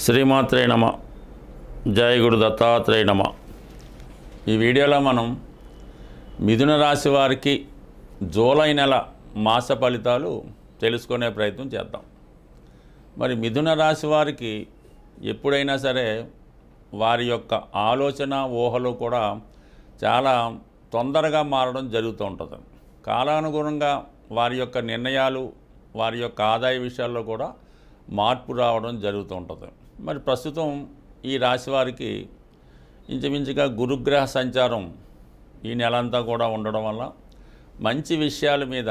శ్రీమాత్రే నమ. జయ గురు దత్తాత్రేయ నమ. ఈ వీడియోలో మనం మిథున రాశి వారికి జూలై నెల మాస ఫలితాలు తెలుసుకునే ప్రయత్నం చేద్దాం. మరి మిథున రాశి వారికి ఎప్పుడైనా సరే వారి యొక్క ఆలోచన ఊహలు కూడా చాలా తొందరగా మారడం జరుగుతూ ఉంటుంది. కాలానుగుణంగా వారి యొక్క నిర్ణయాలు, వారి యొక్క ఆదాయ విషయాల్లో కూడా మార్పు రావడం జరుగుతూ ఉంటుంది. మరి ప్రస్తుతం ఈ రాశి వారికి ఇంచుమించుగా గురుగ్రహ సంచారం ఈ నెలంతా కూడా ఉండడం వల్ల మంచి విషయాల మీద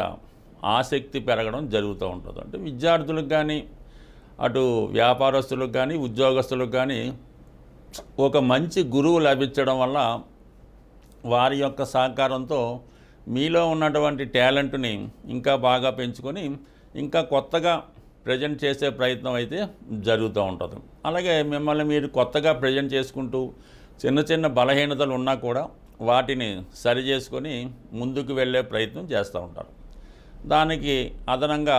ఆసక్తి పెరగడం జరుగుతూ ఉంటుంది. అంటే విద్యార్థులకు కానీ, అటు వ్యాపారస్తులకు కానీ, ఉద్యోగస్తులకు కానీ ఒక మంచి గురువు లభించడం వల్ల వారి యొక్క సహకారంతో మీలో ఉన్నటువంటి టాలెంట్ని ఇంకా బాగా పెంచుకొని ఇంకా కొత్తగా ప్రజెంట్ చేసే ప్రయత్నం అయితే జరుగుతూ ఉంటుంది. అలాగే మిమ్మల్ని మీరు కొత్తగా ప్రజెంట్ చేసుకుంటూ చిన్న చిన్న బలహీనతలు ఉన్నా కూడా వాటిని సరి చేసుకొని ముందుకు వెళ్ళే ప్రయత్నం చేస్తూ ఉంటారు. దానికి అదనంగా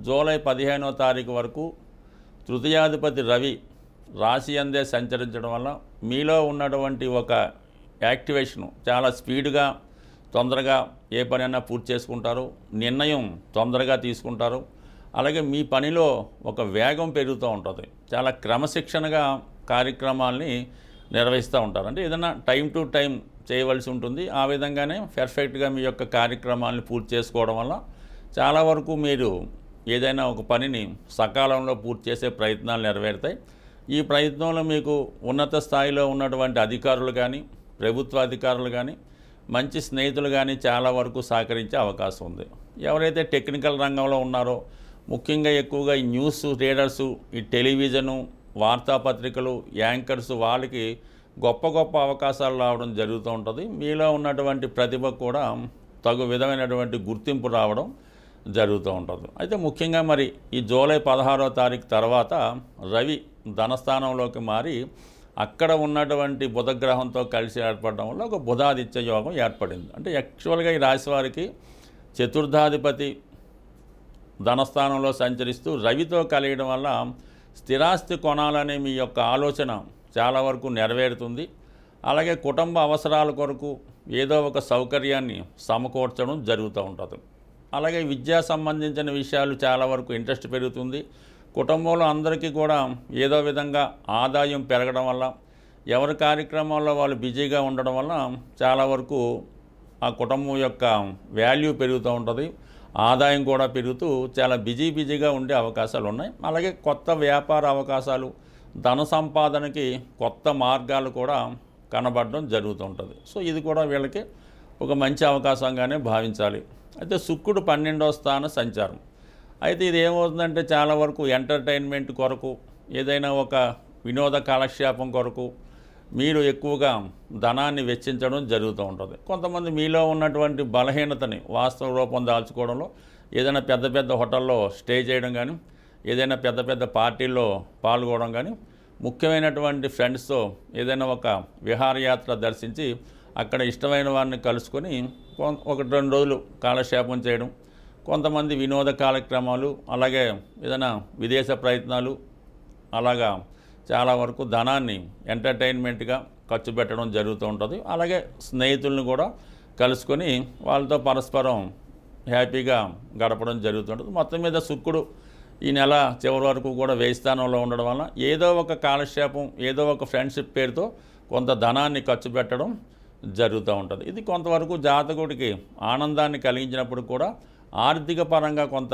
జూలై 15వ తారీఖు వరకు తృతీయాధిపతి రవి రాశి అందే సంచరించడం వల్ల మీలో ఉన్నటువంటి ఒక యాక్టివేషను చాలా స్పీడ్గా తొందరగా ఏ పనైనా పూర్తి చేసుకుంటారు, నిర్ణయం తొందరగా తీసుకుంటారు. అలాగే మీ పనిలో ఒక వేగం పెరుగుతూ ఉంటుంది. చాలా క్రమశిక్షణగా కార్యక్రమాల్ని నిర్వహిస్తూ ఉంటారు. అంటే ఏదైనా టైం టు టైం చేయవలసి ఉంటుంది. ఆ విధంగానే పర్ఫెక్ట్గా మీ యొక్క కార్యక్రమాలను పూర్తి చేసుకోవడం వల్ల చాలా వరకు మీరు ఏదైనా ఒక పనిని సకాలంలో పూర్తి చేసే ప్రయత్నాలు నెరవేరుతాయి. ఈ ప్రయత్నంలో మీకు ఉన్నత స్థాయిలో ఉన్నటువంటి అధికారులు కానీ, ప్రభుత్వ అధికారులు కానీ, మంచి స్నేహితులు కానీ చాలా వరకు సహకరించే అవకాశం ఉంది. ఎవరైతే టెక్నికల్ రంగంలో ఉన్నారో, ముఖ్యంగా ఎక్కువగా ఈ న్యూస్ రీడర్సు, ఈ టెలివిజను, వార్తాపత్రికలు, యాంకర్స్, వాళ్ళకి గొప్ప గొప్ప అవకాశాలు రావడం జరుగుతూ ఉంటుంది. మీలో ఉన్నటువంటి ప్రతిభ కూడా తగు విధమైనటువంటి గుర్తింపు రావడం జరుగుతూ ఉంటుంది. అయితే ముఖ్యంగా మరి ఈ జూలై 16వ తారీఖు తర్వాత రవి ధనస్థానంలోకి మారి అక్కడ ఉన్నటువంటి బుధగ్రహంతో కలిసి ఏర్పడడం వల్ల ఒక బుధాదిత్య యోగం ఏర్పడింది. అంటే యాక్చువల్గా ఈ రాశి వారికి చతుర్థాధిపతి ధనస్థానంలో సంచరిస్తూ రవితో కలియడం వల్ల స్థిరాస్తి కొనాలనే మీ యొక్క ఆలోచన చాలా వరకు నెరవేరుతుంది. అలాగే కుటుంబ అవసరాల కొరకు ఏదో ఒక సౌకర్యాన్ని సమకూర్చడం జరుగుతూ ఉంటుంది. అలాగే విద్యా సంబంధించిన విషయాలు చాలా వరకు ఇంట్రెస్ట్ పెరుగుతుంది. కుటుంబంలో అందరికీ కూడా ఏదో విధంగా ఆదాయం పెరగడం వల్ల, ఎవరి కార్యక్రమాల్లో వాళ్ళు బిజీగా ఉండడం వల్ల చాలా వరకు ఆ కుటుంబం యొక్క వాల్యూ పెరుగుతూ ఉంటుంది. ఆదాయం కూడా పెరుగుతూ చాలా బిజీగా ఉండే అవకాశాలు ఉన్నాయి. అలాగే కొత్త వ్యాపార అవకాశాలు, ధన సంపాదనకి కొత్త మార్గాలు కూడా కనబడడం జరుగుతూ ఉంటుంది. సో ఇది కూడా వీళ్ళకి ఒక మంచి అవకాశంగానే భావించాలి. అయితే శుక్రుడు 12వ స్థాన సంచారం. అయితే ఇది ఏమవుతుందంటే చాలా వరకు ఎంటర్టైన్మెంట్ కొరకు, ఏదైనా ఒక వినోద కాలక్షేపం కొరకు మీరు ఎక్కువగా ధనాన్ని వెచ్చించడం జరుగుతూ ఉంటుంది. కొంతమంది మీలో ఉన్నటువంటి బలహీనతని వాస్తవ రూపం దాల్చుకోవడంలో ఏదైనా పెద్ద పెద్ద హోటల్లో స్టే చేయడం కానీ, ఏదైనా పెద్ద పెద్ద పార్టీల్లో పాల్గొనడం కానీ, ముఖ్యమైనటువంటి ఫ్రెండ్స్తో ఏదైనా ఒక విహారయాత్ర దర్శించి అక్కడ ఇష్టమైన వారిని కలుసుకొని 1-2 రోజులు కాలక్షేపం చేయడం, కొంతమంది వినోద కార్యక్రమాలు, అలాగే ఏదైనా విదేశ ప్రయత్నాలు, అలాగా చాలా వరకు ధనాన్ని ఎంటర్టైన్మెంట్గా ఖర్చు పెట్టడం జరుగుతూ ఉంటుంది. అలాగే స్నేహితులను కూడా కలుసుకొని వాళ్ళతో పరస్పరం హ్యాపీగా గడపడం జరుగుతుంటుంది. మొత్తం మీద శుక్రుడు ఈ నెల చివరి వరకు కూడా 1000 స్థానంలో ఉండడం వల్ల ఏదో ఒక కాలక్షేపం, ఏదో ఒక ఫ్రెండ్షిప్ పేరుతో కొంత ధనాన్ని ఖర్చు పెట్టడం జరుగుతూ ఉంటుంది. ఇది కొంతవరకు జాతకుడికి ఆనందాన్ని కలిగించినప్పుడు కూడా ఆర్థిక పరంగా కొంత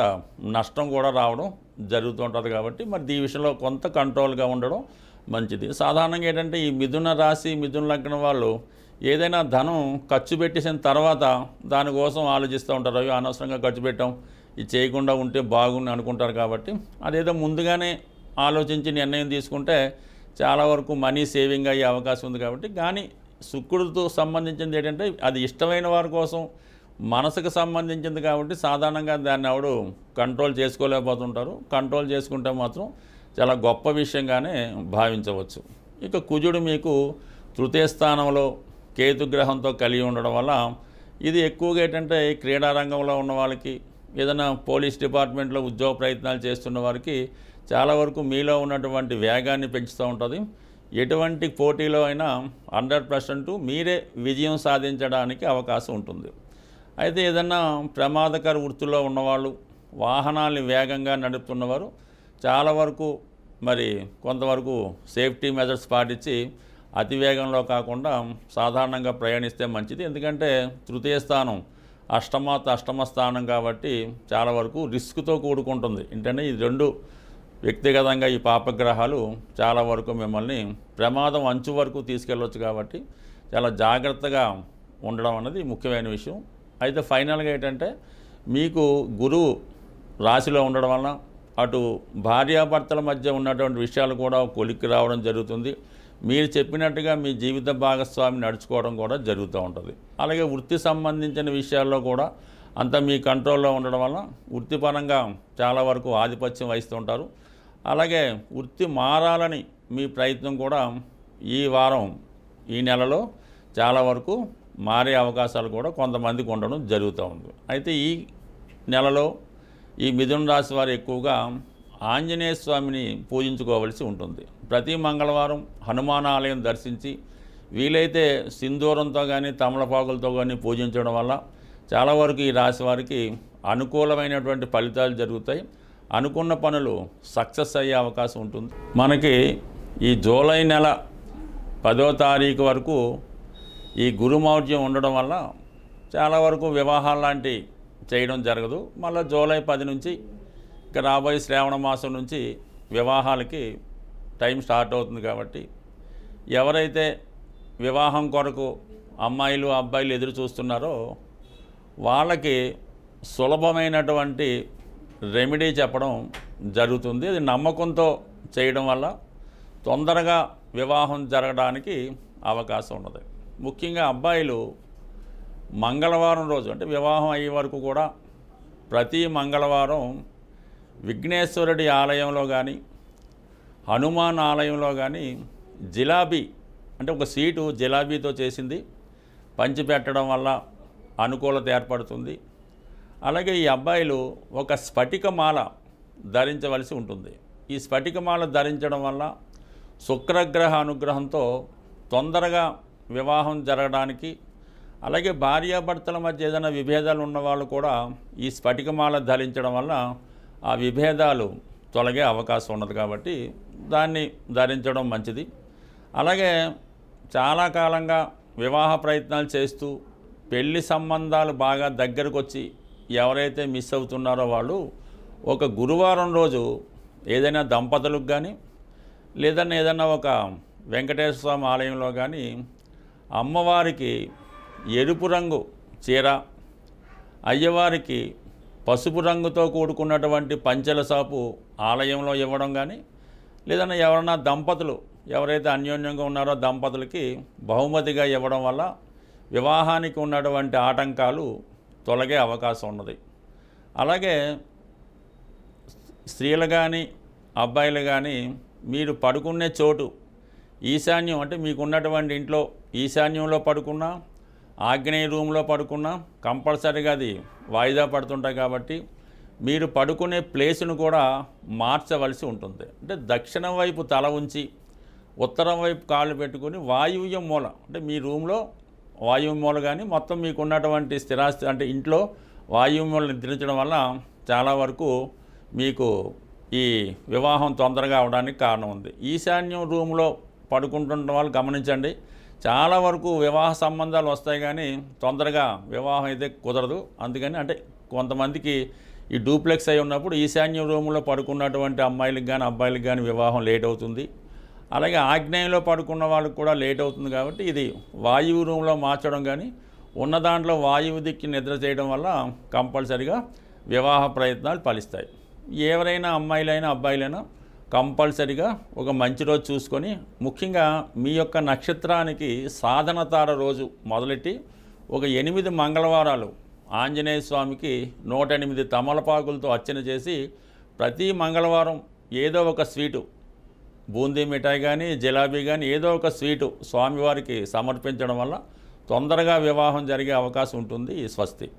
నష్టం కూడా రావడం జరుగుతూ ఉంటుంది. కాబట్టి మరి ఈ విషయంలో కొంత కంట్రోల్గా ఉండడం మంచిది. సాధారణంగా ఏంటంటే ఈ మిథున రాశి, మిథున లగ్నం వాళ్ళు ఏదైనా ధనం ఖర్చు పెట్టేసిన తర్వాత దానికోసం ఆలోచిస్తూ ఉంటారు. అవి అనవసరంగా ఖర్చు పెట్టాం, ఇది చేయకుండా ఉంటే బాగుంది అనుకుంటారు. కాబట్టి అదేదో ముందుగానే ఆలోచించి నిర్ణయం తీసుకుంటే చాలా వరకు మనీ సేవింగ్ అయ్యే అవకాశం ఉంది. కాబట్టి కానీ శుక్రుడితో సంబంధించింది ఏంటంటే అది ఇష్టమైన వారి కోసం, మనసుకు సంబంధించింది కాబట్టి సాధారణంగా దాన్ని ఎవడు కంట్రోల్ చేసుకోలేకపోతుంటారు. కంట్రోల్ చేసుకుంటే మాత్రం చాలా గొప్ప విషయంగానే భావించవచ్చు. ఇక కుజుడు మీకు తృతీయ స్థానంలో కేతుగ్రహంతో కలిగి ఉండడం వల్ల ఇది ఎక్కువగా ఏంటంటే క్రీడారంగంలో ఉన్న వాళ్ళకి, ఏదైనా పోలీస్ డిపార్ట్మెంట్లో ఉద్యోగ ప్రయత్నాలు చేస్తున్న వారికి చాలా వరకు మీలో ఉన్నటువంటి వేగాన్ని పెంచుతూ ఉంటుంది. ఎటువంటి పోటీలో అయినా 100% మీరే విజయం సాధించడానికి అవకాశం ఉంటుంది. అయితే ఏదన్నా ప్రమాదకర వృత్తిలో ఉన్నవాళ్ళు, వాహనాల్ని వేగంగా నడుపుతున్నవారు చాలా వరకు మరి కొంతవరకు సేఫ్టీ మెజర్స్ పాటించి అతి వేగంలో కాకుండా సాధారణంగా ప్రయాణిస్తే మంచిది. ఎందుకంటే తృతీయ స్థానం అష్టమ స్థానం కాబట్టి చాలా వరకు రిస్క్తో కూడుకుంటుంది. ఏంటంటే ఈ రెండు వ్యక్తిగతంగా ఈ పాపగ్రహాలు చాలా వరకు మిమ్మల్ని ప్రమాదం అంచు వరకు తీసుకెళ్ళవచ్చు కాబట్టి చాలా జాగ్రత్తగా ఉండడం అన్నది ముఖ్యమైన విషయం. అయితే ఫైనల్గా ఏంటంటే మీకు గురువు రాశిలో ఉండడం వలన అటు భార్యాభర్తల మధ్య ఉన్నటువంటి విషయాలు కూడా కొలిక్కి రావడం జరుగుతుంది. మీరు చెప్పినట్టుగా మీ జీవిత భాగస్వామి నడుచుకోవడం కూడా జరుగుతూ ఉంటుంది. అలాగే వృత్తి సంబంధించిన విషయాల్లో కూడా అంతా మీ కంట్రోల్లో ఉండడం వల్ల వృత్తిపరంగా చాలా వరకు ఆధిపత్యం వహిస్తుంటారు. అలాగే వృత్తి మారాలని మీ ప్రయత్నం కూడా ఈ వారం ఈ నెలలో చాలా వరకు మారే అవకాశాలు కూడా కొంతమందికి ఉండడం జరుగుతూ ఉంది. అయితే ఈ నెలలో ఈ మిథున రాశి వారు ఎక్కువగా ఆంజనేయ స్వామిని పూజించుకోవలసి ఉంటుంది. ప్రతి మంగళవారం హనుమాన్ ఆలయం దర్శించి వీలైతే సింధూరంతో కానీ తమలపాకులతో కానీ పూజించడం వల్ల చాలా వరకు ఈ రాశి వారికి అనుకూలమైనటువంటి ఫలితాలు జరుగుతాయి. అనుకున్న పనులు సక్సెస్ అయ్యే అవకాశం ఉంటుంది. మనకి ఈ జూలై నెల 10వ తారీఖు వరకు ఈ గురుమౌర్యం ఉండడం వల్ల చాలా వరకు వివాహాలు లాంటి చేయడం జరగదు. మళ్ళీ జూలై 10 నుంచి ఇక రాబోయే శ్రావణ మాసం నుంచి వివాహాలకి టైం స్టార్ట్ అవుతుంది. కాబట్టి ఎవరైతే వివాహం కొరకు అమ్మాయిలు అబ్బాయిలు ఎదురు చూస్తున్నారో వాళ్ళకి సులభమైనటువంటి రెమెడీ చెప్పడం జరుగుతుంది. అది నమ్మకంతో చేయడం వల్ల తొందరగా వివాహం జరగడానికి అవకాశం ఉన్నది. ముఖ్యంగా అబ్బాయిలు మంగళవారం రోజు అంటే వివాహం అయ్యే వరకు కూడా ప్రతి మంగళవారం విఘ్నేశ్వరుడి ఆలయంలో కానీ హనుమాన్ ఆలయంలో కానీ జిలాబీ అంటే ఒక సీటు జిలాబీతో చేసింది పంచిపెట్టడం వల్ల అనుకూలత ఏర్పడుతుంది. అలాగే ఈ అబ్బాయిలు ఒక స్ఫటికమాల ధరించవలసి ఉంటుంది. ఈ స్ఫటికమాల ధరించడం వల్ల శుక్రగ్రహ అనుగ్రహంతో తొందరగా వివాహం జరగడానికి, అలాగే భార్యాభర్తల మధ్య ఏదైనా విభేదాలు ఉన్నవాళ్ళు కూడా ఈ స్ఫటికమాల ధరించడం వల్ల ఆ విభేదాలు తొలగే అవకాశం ఉన్నది. కాబట్టి దాన్ని ధరించడం మంచిది. అలాగే చాలా కాలంగా వివాహ ప్రయత్నాలు చేస్తూ పెళ్లి సంబంధాలు బాగా దగ్గరకు వచ్చి ఎవరైతే మిస్ అవుతున్నారో వాళ్ళు ఒక గురువారం రోజు ఏదైనా దంపతులకు కానీ లేదన్నా ఏదన్నా ఒక వెంకటేశ్వర స్వామి ఆలయంలో కానీ అమ్మవారికి ఎరుపు రంగు చీర, అయ్యవారికి పసుపు రంగుతో కూడుకున్నటువంటి పంచెల సాపు ఆలయంలో ఇవ్వడం కానీ, లేదన్నా ఎవరన్నా దంపతులు ఎవరైతే అన్యోన్యంగా ఉన్నారో దంపతులకి బహుమతిగా ఇవ్వడం వల్ల వివాహానికి ఉన్నటువంటి ఆటంకాలు తొలగే అవకాశం ఉన్నది. అలాగే స్త్రీలు కానీ అబ్బాయిలు కానీ మీరు పడుకునే చోటు ఈశాన్యం అంటే మీకున్నటువంటి ఇంట్లో ఈశాన్యంలో పడుకున్నా, ఆగ్నేయ రూమ్లో పడుకున్నా కంపల్సరీగా అది వాయిదా పడుతుంటాయి. కాబట్టి మీరు పడుకునే ప్లేసును కూడా మార్చవలసి ఉంటుంది. అంటే దక్షిణం వైపు తల ఉంచి ఉత్తరం వైపు కాళ్ళు పెట్టుకుని వాయువ్య మూల అంటే మీ రూమ్లో వాయువ్య మూల కానీ మొత్తం మీకున్నటువంటి స్థిరాస్తి అంటే ఇంట్లో వాయువ్య మూల నిద్రించడం వల్ల చాలా వరకు మీకు ఈ వివాహం తొందరగా అవడానికి కారణం ఉంది. ఈశాన్యం రూమ్లో పడుకుంటున్న వాళ్ళు గమనించండి, చాలా వరకు వివాహ సంబంధాలు వస్తాయి కానీ తొందరగా వివాహం అయితే కుదరదు. అందుకని అంటే కొంతమందికి ఈ డూప్లెక్స్ అయి ఉన్నప్పుడు ఈశాన్యం రూమ్లో పడుకున్నటువంటి అమ్మాయిలకు కానీ అబ్బాయిలకు కానీ వివాహం లేట్ అవుతుంది. అలాగే ఆగ్నేయంలో పడుకున్న వాళ్ళకి కూడా లేట్ అవుతుంది. కాబట్టి ఇది వాయువు రూమ్లో మార్చడం కానీ ఉన్న దాంట్లో వాయువు దిక్కి నిద్ర చేయడం వల్ల కంపల్సరిగా వివాహ ప్రయత్నాలు ఫలిస్తాయి. ఎవరైనా అమ్మాయిలైనా అబ్బాయిలైనా కంపల్సరిగా ఒక మంచి రోజు చూసుకొని ముఖ్యంగా మీ యొక్క నక్షత్రానికి సాధన తార రోజు మొదలెట్టి ఒక 8 మంగళవారాలు ఆంజనేయ స్వామికి 108 తమలపాకులతో అర్చన చేసి ప్రతి మంగళవారం ఏదో ఒక స్వీటు బూందీ మిఠాయి కానీ జిలాబీ కానీ ఏదో ఒక స్వీటు స్వామివారికి సమర్పించడం వల్ల తొందరగా వివాహం జరిగే అవకాశం ఉంటుంది. స్వస్తి.